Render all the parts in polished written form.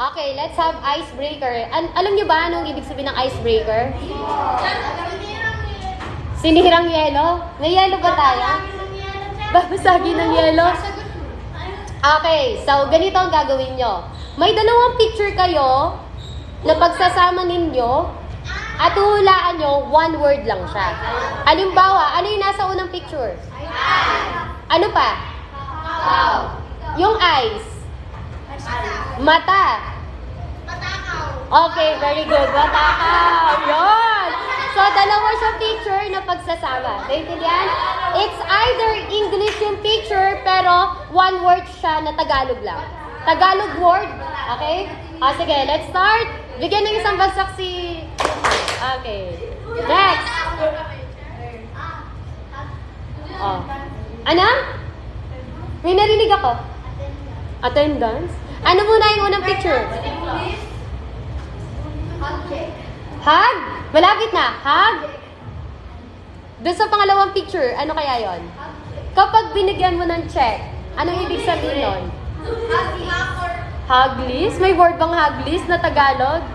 Okay, let's have icebreaker. Alam niyo ba anong ibig sabihin ng icebreaker? Sinihirang yelo? May yelo ba tayo? Babasagin ng yelo? Okay, so ganito ang gagawin nyo. May dalawang picture kayo na pagsasama ninyo at huhulaan nyo, one word lang siya. Halimbawa, ano yung nasa unang picture? Ano pa? Yung eyes. Mata. Okay, very good. Matakaw. Yun. So, dalawa siyang picture na pagsasama. Naintindihan? It's either English yung picture, pero one word siya na Tagalog lang. Tagalog word. Okay? Sige, let's start. Bigyan ng isang bagsak si... Okay. Next. Ano? May narinig ako. Attendance? Ano muna yung unang picture? Hug? Malapit na. Hug? Doon sa pangalawang picture, ano kaya yon? Kapag binigyan mo ng check, anong ibig sabihin nun? Hug list? May word bang hug list na Tagalog?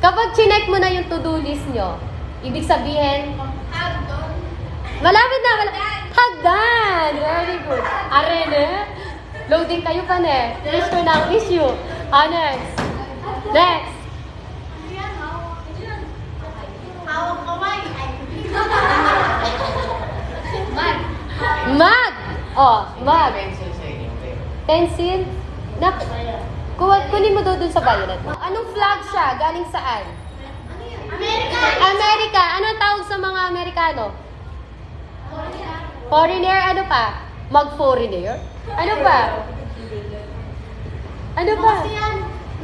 Kapag chinek mo na yung to-do list nyo, ibig sabihin? Malapit na. Hagdan! Very good. Arene? Loading kayo pa ne. Finish ko na ang issue. Next. Next. Mug. Mug. Pencil. Kunin mo doon sa violet. Anong flag siya? Galing saan? Amerika. Anong tawag sa mga Amerikano? Foreigner. Ano pa? Mag-foreigner? Ano ba? Ano ba?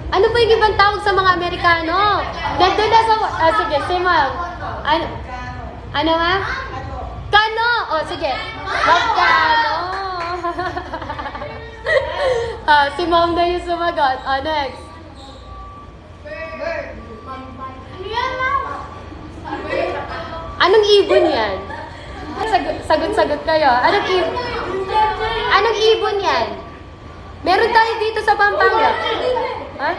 Ano ba yung ibang tawag sa mga Amerikano? Nandun na sa... sige, si ma'am. Ano ma'am? Kano! Sige. Magkano? Si ma'am na yung sumagot. Next. Anong ibon yan? Sagot-sagot kayo. Anong ibon yan? Meron tayo dito sa Pampanga. Ha?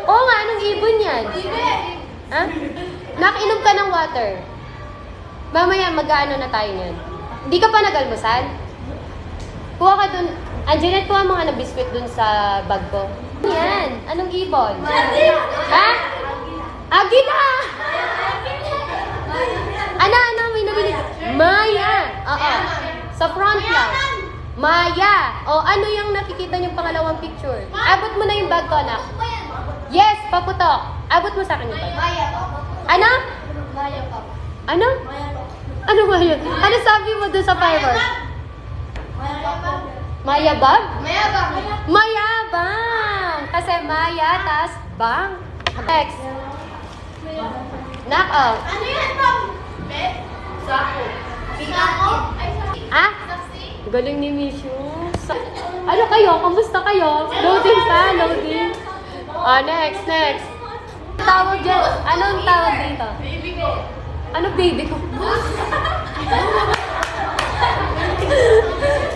Oo nga, anong ibon yan? Ha? Nakiinom ka ng water. Mamaya, mag-ano na tayo niyan. Hindi ka pa nag-almusal? Kuha ka dun. Anjanette, kuha mga na-biscuit dun sa bag ko. Yan. Anong ibon? Ha? Agila! Ano? May narinig? Maya! Oo. Sa front lang. Maya! ano yung nakikita niyong pangalawang picture? Abot mo na yung bag ko, anak. Yes, paputok. Abot mo sa akin yung bag. Ano? Ano? Ano ba yun? Ano sabi mo doon sa fireworks? Mayabang? Mayabang! Kasi maya, tas bang. Next. Knock out. Ano yan, Ma'am? Sako. Galing ni Mishu. Ano kayo? Kamusta kayo? Loading pa? Loading? Next. Tawag dyan. Anong tawag dito? Baby ko. Ano baby ko?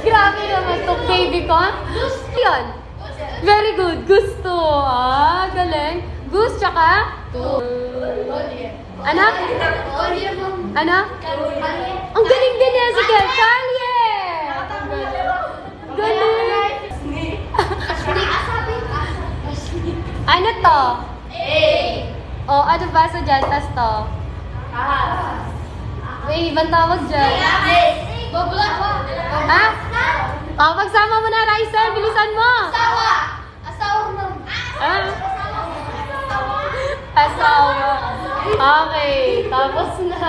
Grabe naman to baby ko. Yun. Very good. Gusto. Galing. Goose tsaka? Anak? Ano? Ang galing din niya. Sige. Kalye! Galing. Ano to? Ano ba sa dyan? Tas to? May ibang tawag dyan. Ha? Pagsama mo na, Raisa. Bilisan mo. Asawa mo. Asawa. Okay. Tapos na.